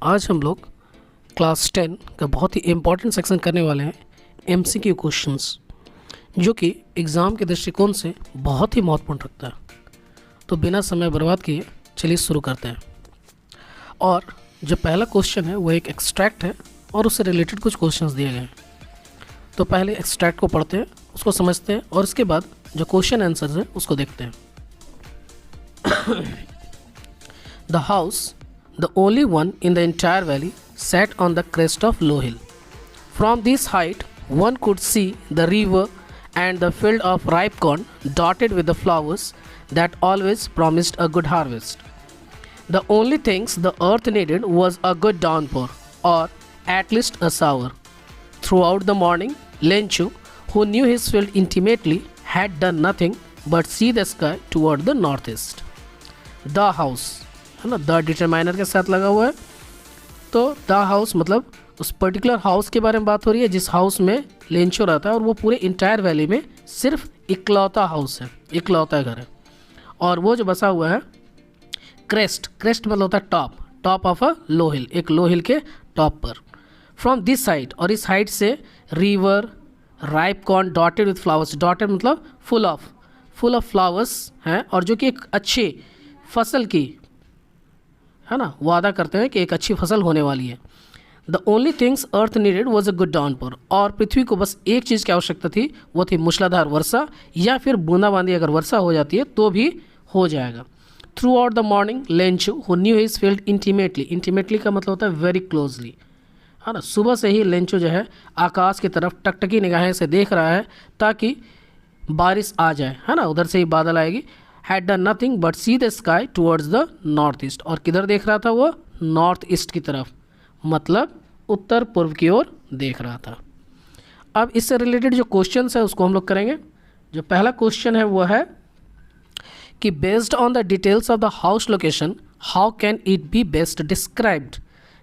आज हम लोग क्लास 10 का बहुत ही इम्पॉर्टेंट सेक्शन करने वाले हैं एमसीक्यू क्वेश्चंस, जो कि एग्ज़ाम के दृष्टिकोण से बहुत ही महत्वपूर्ण रखता है। तो बिना समय बर्बाद किए चलिए शुरू करते हैं। और जो पहला क्वेश्चन है वो एक एक्सट्रैक्ट है और उससे रिलेटेड कुछ क्वेश्चंस दिए गए हैं। तो पहले एक्सट्रैक्ट को पढ़ते हैं, उसको समझते हैं और उसके बाद जो क्वेश्चन आंसर्स है उसको देखते हैं। The house, the only one in the entire valley, sat on the crest of low hill. From this height, one could see the river and the field of ripe corn dotted with the flowers that always promised a good harvest. The only things the earth needed was a good downpour, or at least a shower. Throughout the morning, Lenchu, who knew his field intimately, had done nothing but see the sky toward the northeast. The house, है ना, the determiner के साथ लगा हुआ है। तो the house मतलब उस पर्टिकुलर हाउस के बारे में बात हो रही है जिस हाउस में लेंचो रहता है, और वो पूरे इंटायर वैली में सिर्फ इकलौता हाउस है, इकलौता घर है। और वो जो बसा हुआ है क्रेस्ट, क्रेस्ट मतलब होता है टॉप, टॉप ऑफ अ लो हिल, एक लो हिल के टॉप पर। फ्रॉम दिस साइड, और इस हाइट से river, ripe corn dotted with flowers, dotted मतलब फुल ऑफ फ्लावर्स हैं, और जो कि एक अच्छी फसल की, है ना, वादा करते हैं कि एक अच्छी फसल होने वाली है। The only things earth needed was a good downpour, और पृथ्वी को बस एक चीज़ की आवश्यकता थी, वो थी मूसलाधार वर्षा, या फिर बूंदाबांदी अगर वर्षा हो जाती है तो भी हो जाएगा। Throughout the morning Lencho, who knew his field intimately, intimately का मतलब होता है वेरी क्लोजली, है ना, सुबह से ही लेंचू जो है आकाश की तरफ टकटकी निगाहें से देख रहा है ताकि बारिश आ जाए, है ना, उधर से ही बादल आएगी। had done nothing but see the sky towards the north east, और किधर देख रहा था वो, नॉर्थ ईस्ट की तरफ, मतलब उत्तर पूर्व की ओर देख रहा था। अब इससे रिलेटेड जो क्वेश्चंस है उसको हम लोग करेंगे। जो पहला क्वेश्चन है वो है कि based on the details of the house location how can it be best described.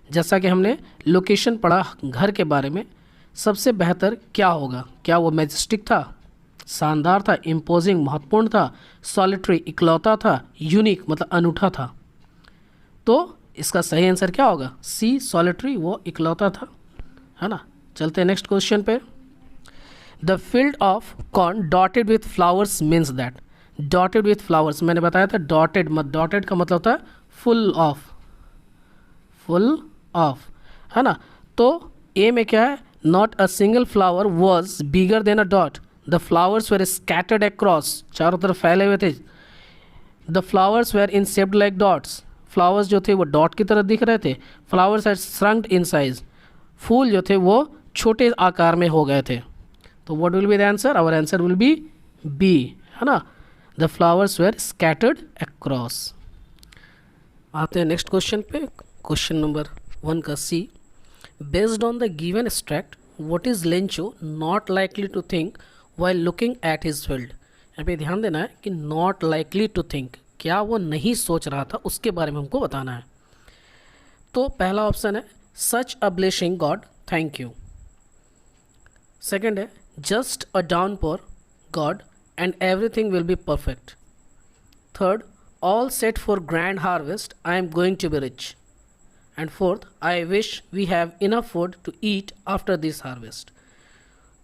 जैसा कि हमने लोकेशन पढ़ा घर के बारे में, सबसे बेहतर क्या होगा, क्या वो मैजेस्टिक था, शानदार था, इम्पोजिंग महत्वपूर्ण था, सॉलिटरी इकलौता था, यूनिक मतलब अनूठा था। तो इसका सही आंसर क्या होगा, सी सॉलिटरी, वो इकलौता था, है ना। चलते हैं नेक्स्ट क्वेश्चन पे। The field of corn dotted with flowers means that, dotted with flowers मैंने बताया था, डॉटेड डॉटेड का मतलब होता है फुल ऑफ, है ना। तो ए में क्या है, not a single flower was bigger than a dot, the flowers were scattered across, चारों तरफ फैले हुए थे। The flowers were in shaped like dots, flowers जो थे वो डॉट की तरह दिख रहे थे। Flowers had shrunk in size, फूल जो थे वो छोटे आकार में हो गए थे। तो what will be the answer, our answer will be B, है ना, the flowers were scattered across. आते हैं नेक्स्ट क्वेश्चन पे, क्वेश्चन नंबर 1 का C. Based on the given extract what is Lencho not likely to think while looking at his field. यहाँ पे ध्यान देना है कि नॉट लाइकली टू थिंक, क्या वो नहीं सोच रहा था उसके बारे में हमको बताना है। तो पहला ऑप्शन है such a blessing God thank you. Second है just a downpour God and everything will be perfect. Third, all set for grand harvest, I am going to be rich. And fourth, I wish we have enough food to eat after this harvest.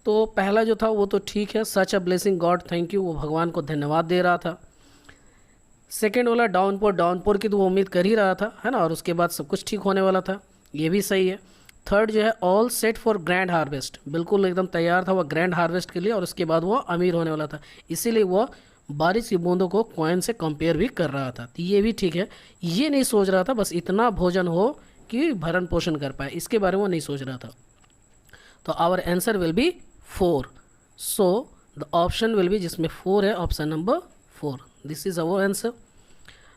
तो पहला जो था वो तो ठीक है, such a blessing God thank you, वो भगवान को धन्यवाद दे रहा था। सेकेंड वाला डाउनपोर की तो वो उम्मीद कर ही रहा था, है ना, और उसके बाद सब कुछ ठीक होने वाला था, ये भी सही है। थर्ड जो है all set for grand harvest, बिल्कुल एकदम तैयार था वो ग्रैंड हार्वेस्ट के लिए, और उसके बाद वो अमीर होने वाला था, इसीलिए वो बारिश की बूंदों को कॉइन से कंपेयर भी कर रहा था। तो ये भी ठीक है, ये नहीं सोच रहा था बस इतना भोजन हो कि भरण पोषण कर पाए, इसके बारे में वो नहीं सोच रहा था। तो our answer will be 4, so the option will be, जिसमें 4 है, option number 4, this is our answer.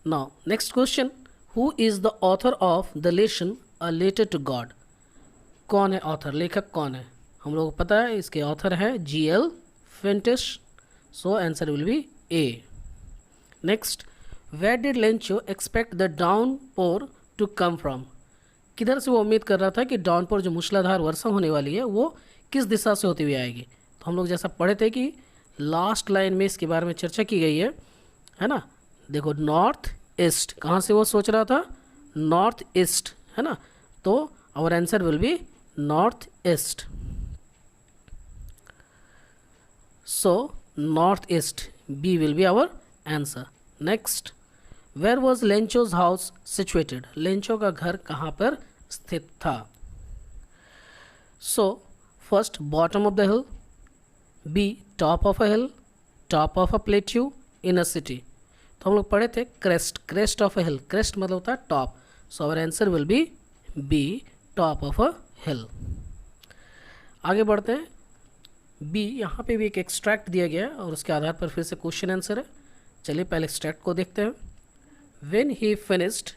Now next question, who is the author of the lesson a letter to God. कौन है ऑथर, लेखक कौन है, हम लोग को पता है, इसके ऑथर है G.L. Fuentes, so answer will be A. Next, where did Lencho expect the downpour to come from, किधर से वो उम्मीद कर रहा था कि डाउनपोर जो मूसलाधार वर्षा होने वाली है वो किस दिशा से होती हुई आएगी। तो हम लोग जैसा पढ़े थे कि लास्ट लाइन में इसके बारे में चर्चा की गई है ना। देखो नॉर्थ ईस्ट, कहाँ से वो सोच रहा था, नॉर्थ ईस्ट, है ना, तो our answer will be north east. So northeast, B will be our answer. Next, where was Lencho's house situated? Lencho का घर कहाँ पर स्थित था? So first, bottom of the hill, B top of a hill, top of a plateau in a city. तो हम लोग पढ़े थे crest of a hill. Crest मतलब होता है top. So our answer will be B top of a hill. आगे बढ़ते हैं. बी, यहाँ पे भी एक एक्सट्रैक्ट दिया गया है और उसके आधार पर फिर से क्वेश्चन आंसर है. चलिए पहले एक्सट्रैक्ट को देखते हैं. When he finished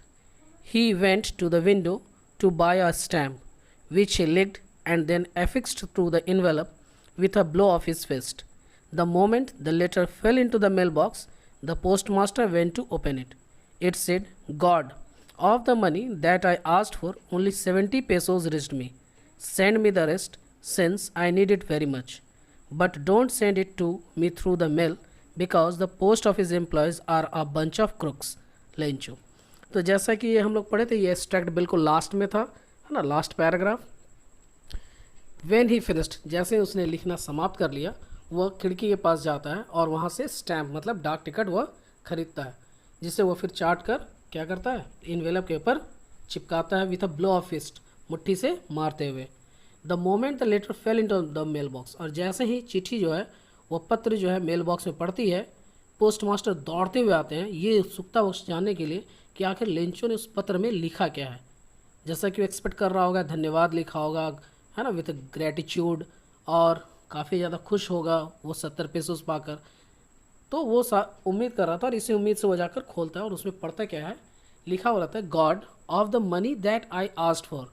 he went to the window to buy a stamp which he licked and then affixed through the envelope with a blow of his fist. The moment the letter fell into the mailbox, the postmaster went to open it. It said, God, of the money that I asked for, only 70 pesos reached me. Send me the rest, since I need it very much. But don't send it to me through the mail, because the post office employees are a bunch of crooks. Lencho. तो जैसा कि ये हम लोग पढ़े थे, ये extract बिल्कुल लास्ट में था, है ना, last paragraph. When he finished, जैसे उसने लिखना समाप्त कर लिया, वह खिड़की के पास जाता है और वहाँ से स्टैम्प मतलब डाक टिकट वह खरीदता है, जिसे वह फिर चाट कर क्या करता है, इनवेलप के ऊपर चिपकाता है with a blow of fist, मुट्ठी से मारते हुए. The moment the letter fell into the mail box, और जैसे ही चिट्ठी जो है वह पत्र जो है मेल बॉक्स में पड़ती है, पोस्ट मास्टर दौड़ते हुए आते हैं ये उत्सुकता बख्श जानने के लिए कि आखिर लेंचो ने उस पत्र में लिखा क्या है. जैसा कि वो एक्सपेक्ट कर रहा होगा, धन्यवाद लिखा होगा, है ना, विथ ग्रेटिट्यूड, और काफ़ी ज़्यादा खुश होगा वो 70 पेसोस पाकर. तो वो उम्मीद कर रहा था और इसी उम्मीद से वो जाकर खोलता है और उसमें पढ़ता क्या है, लिखा हुआ रहता है, God of the money that I asked for,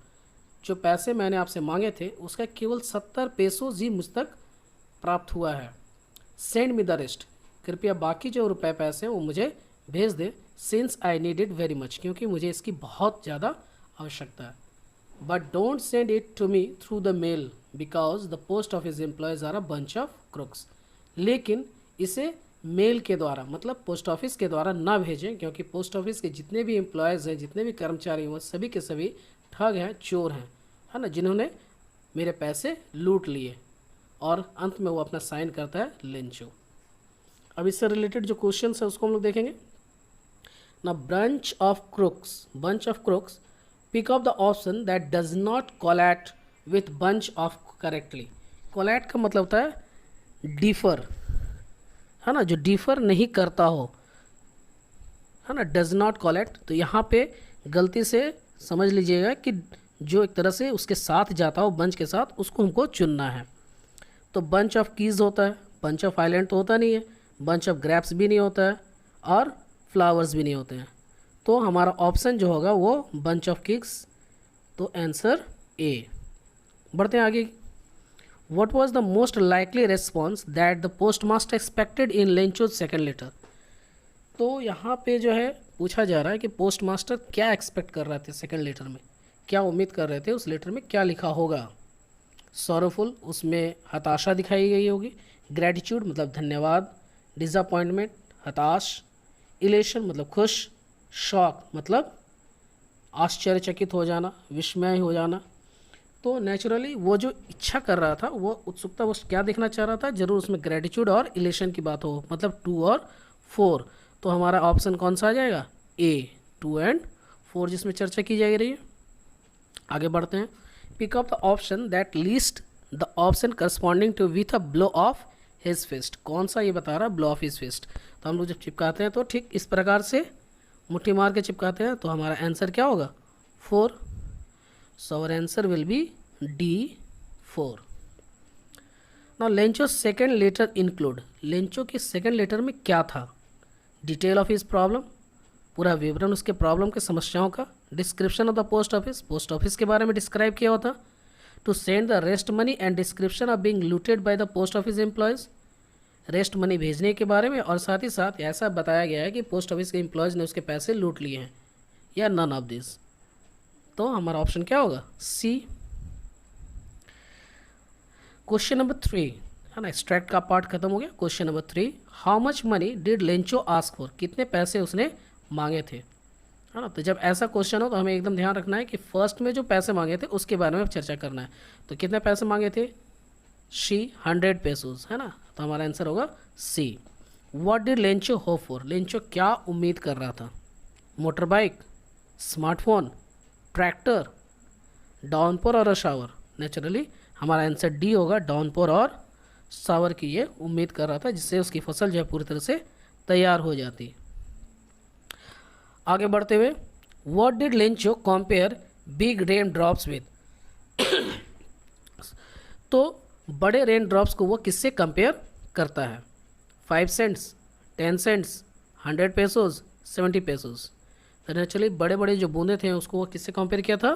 जो पैसे मैंने आपसे मांगे थे उसका केवल 70 पेसोस ही मुझ तक प्राप्त हुआ है. सेंड मी द रेस्ट, कृपया बाकी जो रुपए पैसे हैं वो मुझे भेज दे. Since I need it very much, क्योंकि मुझे इसकी बहुत ज़्यादा आवश्यकता है. But don't send it to me through the mail because the post office employees are a bunch of crooks. लेकिन इसे मेल के द्वारा मतलब पोस्ट ऑफिस के द्वारा ना भेजें, क्योंकि पोस्ट ऑफिस के जितने भी एम्प्लॉयज़ हैं, जितने भी कर्मचारी हैं, वो सभी के सभी ठग हैं, चोर हैं, है ना, जिन्होंने मेरे पैसे लूट लिए. और अंत में वो अपना साइन करता है लेंचो. अब इससे रिलेटेड जो क्वेश्चन है उसको हम लोग देखेंगे ना. Bunch of crooks pick up the option that does not collate with bunch of correctly. collate का मतलब होता है डिफ़र, है ना, जो डिफ़र नहीं करता हो, है ना, does not collate. तो यहाँ पे गलती से समझ लीजिएगा कि जो एक तरह से उसके साथ जाता हो, बंच के साथ, उसको हमको चुनना है. तो बंच ऑफ कीज़ होता है, बंच ऑफ आइलैंड तो होता नहीं है, बंच ऑफ ग्रैप्स भी नहीं होता है, और फ्लावर्स भी नहीं होते हैं. तो हमारा ऑप्शन जो होगा वो बंच ऑफ किक्स. तो आंसर ए. बढ़ते हैं आगे. What was the most likely response that the post master expected in Lencho's second letter. तो यहाँ पे जो है पूछा जा रहा है कि पोस्ट मास्टर क्या एक्सपेक्ट कर रहे थे सेकेंड लेटर में, क्या उम्मीद कर रहे थे उस लेटर में क्या लिखा होगा. सॉरोफुल, उसमें हताशा दिखाई गई होगी. ग्रेटिट्यूड मतलब धन्यवाद. डिसअपॉइंटमेंट हताश. इलेशन मतलब खुश. शॉक मतलब आश्चर्यचकित हो जाना, विस्मय हो जाना. तो नेचुरली वो जो इच्छा कर रहा था, वो उत्सुकता, वो क्या देखना चाह रहा था, जरूर उसमें ग्रेटिट्यूड और इलेशन की बात हो, मतलब 2 और 4. तो हमारा ऑप्शन कौन सा आ जाएगा, ए, 2 एंड 4, जिसमें चर्चा की जा रही है. आगे बढ़ते हैं. Pick up the option that list the option corresponding to with a blow of his fist. कौन सा ये बता रहा है, ब्लो ऑफ हिज फिस्ट. तो हम लोग जब चिपकाते हैं तो ठीक इस प्रकार से मुट्ठी मार के चिपकाते हैं. तो हमारा आंसर क्या होगा, 4. So our answer will be D, 4. Now Lencho second letter include. Lencho के सेकेंड लेटर में क्या था. डिटेल ऑफ हिज प्रॉब्लम, पूरा विवरण उसके प्रॉब्लम के समस्याओं का. Description of the post office के बारे में डिस्क्राइब किया होता. To send the rest money and description of being looted by the post office employees. Rest money भेजने के बारे में, और साथ ही साथ ऐसा बताया गया है कि पोस्ट ऑफिस के एम्प्लॉयज़ ने उसके पैसे लूट लिए हैं, या नन ऑफ दिस. तो हमारा ऑप्शन क्या होगा, सी. क्वेश्चन नंबर 3, है ना, एक्सट्रैक्ट का पार्ट खत्म हो गया. Question number 3, how much money did Lencho ask for. कितने पैसे उसने मांगे थे. है ना। तो जब ऐसा क्वेश्चन हो तो हमें एकदम ध्यान रखना है कि फर्स्ट में जो पैसे मांगे थे उसके बारे में चर्चा करना है। तो कितने पैसे मांगे थे? शी 100 पेसोस, है ना। तो हमारा आंसर होगा C. What did Lencho hope for? Lencho क्या उम्मीद कर रहा था? Motor bike, smartphone, tractor, downpour और शावर? नेचुरली हमारा आंसर डी होगा, डाउनपोर और शावर की ये उम्मीद कर रहा था, जिससे उसकी फसल जो है पूरी तरह से तैयार हो जाती। आगे बढ़ते हुए, what did Lencho compare big rain drops with? तो बड़े रेन ड्रॉप्स को वो किससे कंपेयर करता है? 5 सेंट्स, 10 सेंट्स, 100 पेसोस, 70 पेसोस? तो नेचुरली बड़े बड़े जो बूंदे थे उसको वो किससे कंपेयर किया था?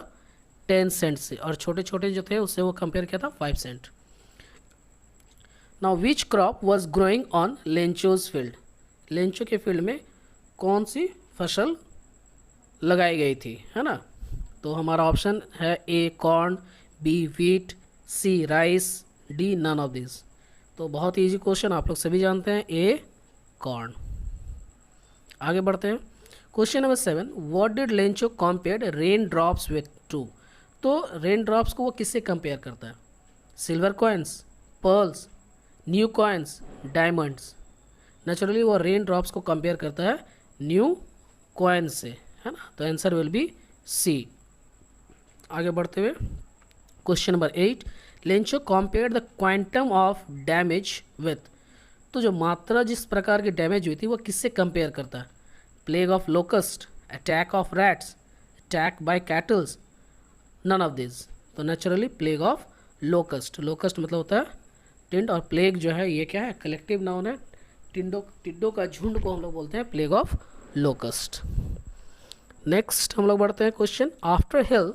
10 सेंट से, और छोटे छोटे जो थे उससे वो कंपेयर किया था 5 cent. Now which crop was growing on Lencho's field? Lencho के फील्ड में कौन सी फसल लगाई गई थी, है ना। तो हमारा ऑप्शन है A corn, B wheat, C rice, D none of this. तो बहुत इजी क्वेश्चन, आप लोग सभी जानते हैं, ए कॉर्न। आगे बढ़ते हैं, question number 7, what did Lencho compared rain drops with to? तो रेन ड्रॉप्स को वो किससे कंपेयर करता है? Silver coins, pearls, new coins, diamonds? Naturally वो रेन ड्रॉप्स को कंपेयर करता है न्यू कॉइन से, है ना। तो आंसर विल बी सी। आगे बढ़ते हुए, question number 8, Lencho compared the quantum of damage with? तो जो मात्रा जिस प्रकार की डैमेज हुई थी वो किससे कंपेयर करता है? Plague of locust, attack of rats, attack by cattles, none of this? तो naturally plague of locust. Locust मतलब होता है टिंड, और प्लेग जो है ये क्या है? कलेक्टिव नाउन है। टिड्डों का झुंड को हम लोग बोलते हैं प्लेग ऑफ लोकस्ट। नेक्स्ट हम लोग बढ़ते हैं question, after hail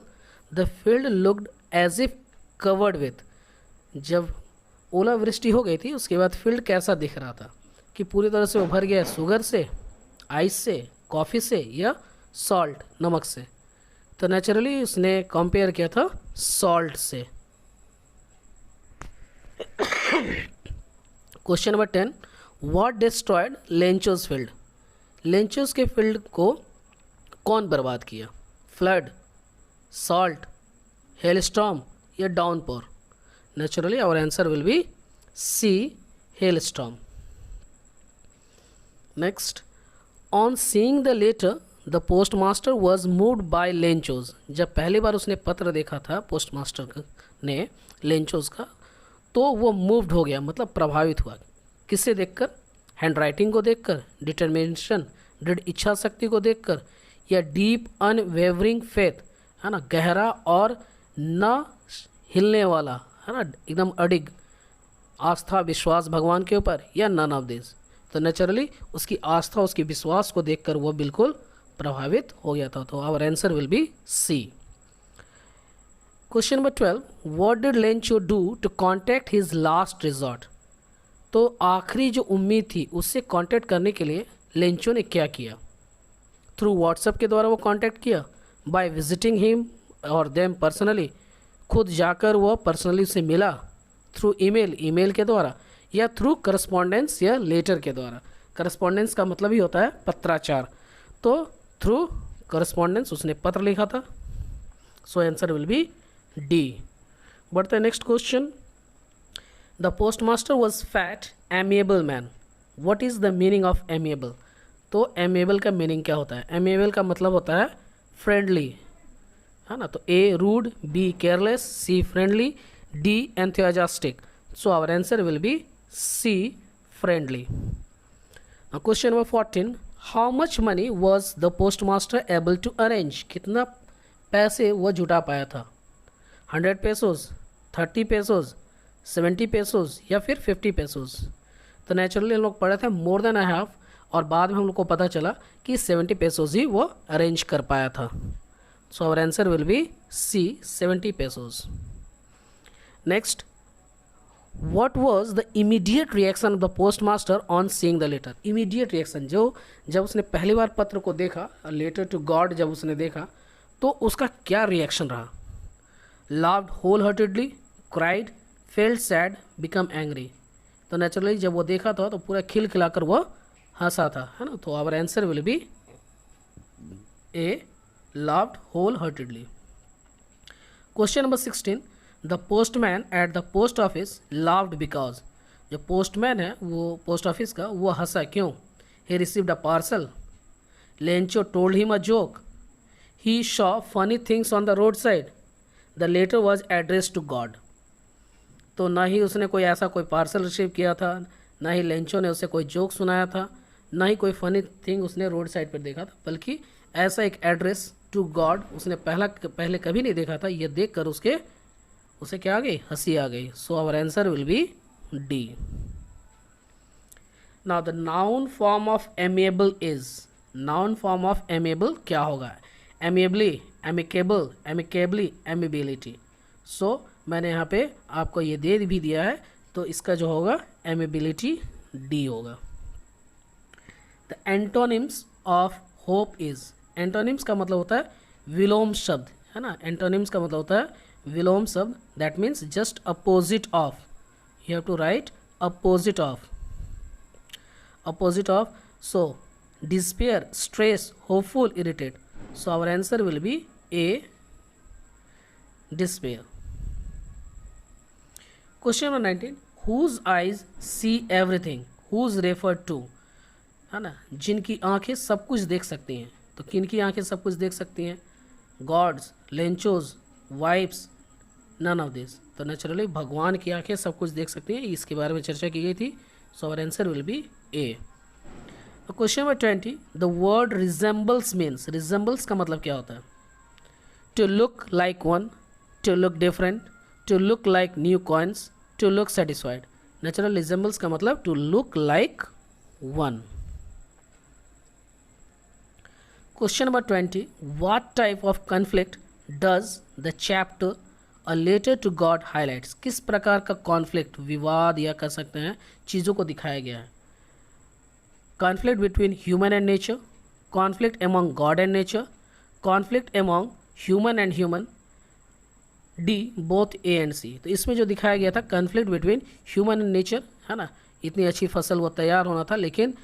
the field looked as if covered with? जब ओलावृष्टि हो गई थी उसके बाद फील्ड कैसा दिख रहा था? कि पूरी तरह से वो भर गया शुगर से, आइस से, कॉफ़ी से, या सॉल्ट, नमक से? तो नेचुरली उसने कंपेयर किया था सॉल्ट से। Question number 10, what destroyed Lencho's field? Lencho's के फील्ड को कौन बर्बाद किया? फ्लड, सॉल्ट, हेलस्टॉर्म, या downpour? Naturally our answer will be C, hailstorm. Next, on seeing the letter the postmaster was moved by Lencho's? जब पहली बार उसने पत्र देखा था पोस्टमास्टर ने लेंचोज का, तो वो मूव्ड हो गया, मतलब प्रभावित हुआ। किससे देखकर? हैंडराइटिंग को देखकर, डिटर्मिनेशन, दृढ़ इच्छा शक्ति को देखकर, या डीप अनवेवरिंग फेथ, है ना, गहरा और न हिलने वाला, है ना, एकदम अडिग आस्था विश्वास भगवान के ऊपर, या नन ऑफ दिस? तो नेचुरली उसकी आस्था उसकी विश्वास को देखकर वो बिल्कुल प्रभावित हो गया था। तो our answer will be C. Question number 12, what did Lencho do to contact his last resort? तो आखिरी जो उम्मीद थी उससे कांटेक्ट करने के लिए लेंचो ने क्या किया? थ्रू व्हाट्सएप के द्वारा वो कांटेक्ट किया, बाय विजिटिंग हिम और देम पर्सनली, खुद जाकर वो पर्सनली से मिला, थ्रू ईमेल, ईमेल के द्वारा, या थ्रू करस्पॉन्डेंस या लेटर के द्वारा? करस्पॉन्डेंस का मतलब ही होता है पत्राचार, तो थ्रू करस्पॉन्डेंस उसने पत्र लिखा था। सो आंसर विल बी डी। बढ़ते हैं next question, the postmaster was fat amiable man? What is the meaning of amiable? तो एमिएबल का मीनिंग क्या होता है? एमिएबल का मतलब होता है फ्रेंडली, है ना। तो A rude, B careless, C friendly, D enthusiastic? So our answer will be C, friendly. Question number 14, how much money was the postmaster able to arrange? कितना पैसे वो जुटा पाया था? 100 पेसोस, 30 पेसोस, 70 पेसोस, या फिर 50 पेसोस? तो नेचुरली हम लोग पढ़े थे मोर देन हाफ, और बाद में हम लोग को पता चला कि 70 पेसोस ही वो अरेंज कर पाया था। So our answer will be C, 70 pesos. Next, what was the immediate reaction of the postmaster on seeing the letter? Immediate reaction, जो जब उसने पहली बार पत्र को देखा, लेटर टू गॉड जब उसने देखा, तो उसका क्या रिएक्शन रहा? Loved wholeheartedly, cried, felt sad, become angry? तो नेचुरली जब वो देखा था तो पूरा खिलखिलाकर वो हंसा था, है ना। तो our answer will be A. Loved wholeheartedly. Question number 16. The postman at the post office laughed because. जो पोस्टमैन है वो पोस्ट ऑफिस का, वो हंसा क्यों? He received a parcel. Lencho told him a joke. He saw funny things on the roadside. The letter was addressed to God. तो ना ही उसने कोई ऐसा कोई पार्सल रिसीव किया था, ना ही लेंचो ने उसे कोई जोक सुनाया था, ना ही कोई फनी थिंग उसने रोड साइड पर देखा था, बल्कि ऐसा एक एड्रेस टू गॉड उसने पहले कभी नहीं देखा था। ये देखकर उसे क्या आ गई? हंसी आ गई। So our answer will be D. Now the noun form of amiable is. Noun form of amiable क्या होगा? एमिएबली, एमिकेबल, एमिकेबली, एमिबिलिटी। सो मैंने यहाँ पे आपको ये दे भी दिया है, तो इसका जो होगा एमिबिलिटी डी होगा। The antonyms of hope is. Antonyms का मतलब होता है विलोम शब्द, है ना। एंटोनिम्स का मतलब होता है विलोम शब्द, that means just opposite of. You have to write opposite of, opposite of. So despair, stress, hopeful, irritate. So our answer will be A, despair. Question number 19. Whose eyes see everything, whose refer to, है ना। जिनकी आंखें सब कुछ देख सकती हैं, तो किन की आंखें सब कुछ देख सकती हैं? God's, Lencho's, wives, none of this. तो नेचुरली भगवान की आंखें सब कुछ देख सकती हैं, इसके बारे में चर्चा की गई थी। So our answer will be A. Question number 20. The word resembles means. Resembles का मतलब क्या होता है? To look like one, to look different, to look like new coins, to look satisfied. Natural resembles का मतलब to look like one. Question number 20. What type of conflict does the chapter a letter to God highlights. किस प्रकार का conflict, विवाद या कह सकते हैं चीज़ों को दिखाया गया है? Conflict between human and nature, conflict among God and nature, conflict among human and human, D both A and C. तो इसमें जो दिखाया गया था conflict between human and nature, है ना। इतनी अच्छी फसल वो तैयार होना था, लेकिन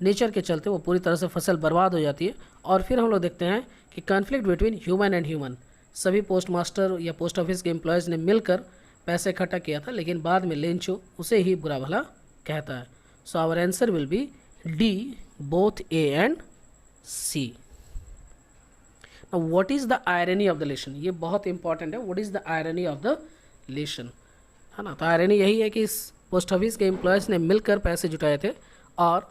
नेचर के चलते वो पूरी तरह से फसल बर्बाद हो जाती है। और फिर हम लोग देखते हैं कि conflict between human and human, सभी पोस्ट मास्टर या पोस्ट ऑफिस के एम्प्लॉयज़ ने मिलकर पैसे इकट्ठा किया था, लेकिन बाद में लेंचो उसे ही बुरा भला कहता है। So our answer will be D both A and C. What is the irony of the lesson, ये बहुत इंपॉर्टेंट है। What is the irony of the lesson, है ना। तो आयरनी यही है कि इस पोस्ट ऑफिस के एम्प्लॉयज़ ने मिलकर पैसे जुटाए थे और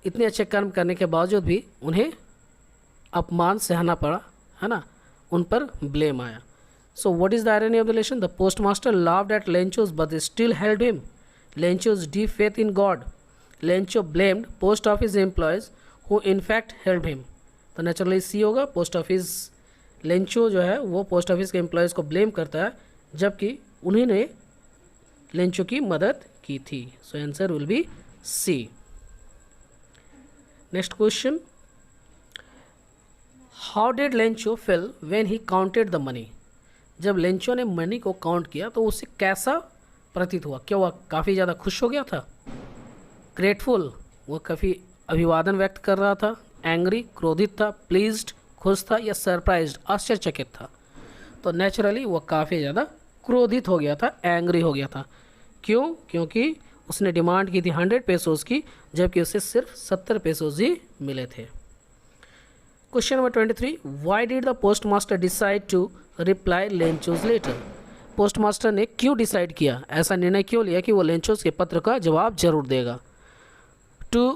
इतने अच्छे कर्म करने के बावजूद भी उन्हें अपमान सहना पड़ा, है ना, उन पर ब्लेम आया। So what is the irony of the lesson? The post master loved at Lencho's but they still held him. Lencho's deep faith in God. Lencho blamed post office employees who in fact held him. तो naturally C होगा। Post office Lencho जो है वो post office के employees को blame करता है, जबकि उन्होंने लेंचो की मदद की थी। So answer will be C. Next question. How did Lencho feel when he counted the money? जब लेंचो ने मनी को काउंट किया तो उसे कैसा प्रतीत हुआ? क्या वह काफ़ी ज़्यादा खुश हो गया था? ग्रेटफुल, वो काफ़ी अभिवादन व्यक्त कर रहा था? एंग्री, क्रोधित था? प्लीज्ड, खुश था? या सरप्राइज्ड, आश्चर्यचकित था? तो नेचुरली वो काफ़ी ज़्यादा क्रोधित हो गया था, एंग्री हो गया था। क्यों? क्योंकि उसने डिमांड की थी 100 पेसोज़ की, जबकि उसे सिर्फ 70 पेसोज़ ही मिले थे। Question number 23. Why did the post master decide to reply Lencho's letter? Post master ने क्यों डिसाइड किया, ऐसा निर्णय क्यों लिया कि वो लेंचोज के पत्र का जवाब जरूर देगा? To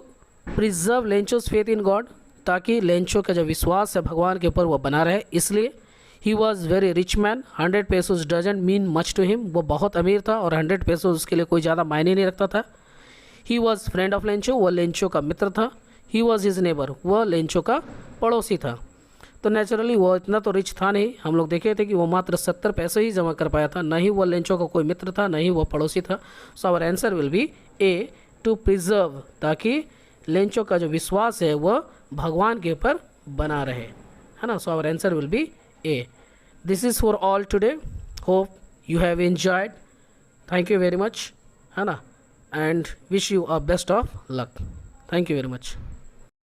preserve Lencho's faith in God, ताकि लेंचो का जो विश्वास है भगवान के ऊपर वो बना रहे, इसलिए। He was very rich man, 100 pesos doesn't mean much to him, वो बहुत अमीर था और 100 पेसोज उसके लिए कोई ज़्यादा मायने नहीं रखता था। He was friend of Lencho, वह लेंचो का मित्र था। ही वॉज हिज नेबर, वह लेंचो का पड़ोसी था। तो नेचुरली वो इतना तो रिच था नहीं, हम लोग देखे थे कि वो मात्र 70 पैसे ही जमा कर पाया था, न ही वो लेंचो का कोई मित्र था, न ही वो पड़ोसी था। So our answer will be A, to preserve, ताकि लेंचो का जो विश्वास है वह भगवान के ऊपर बना रहे, है ना। So our answer will be A. This is for all today, hope you have enjoyed. Thank you very much, है ना, and wish you a best of luck. Thank you very much.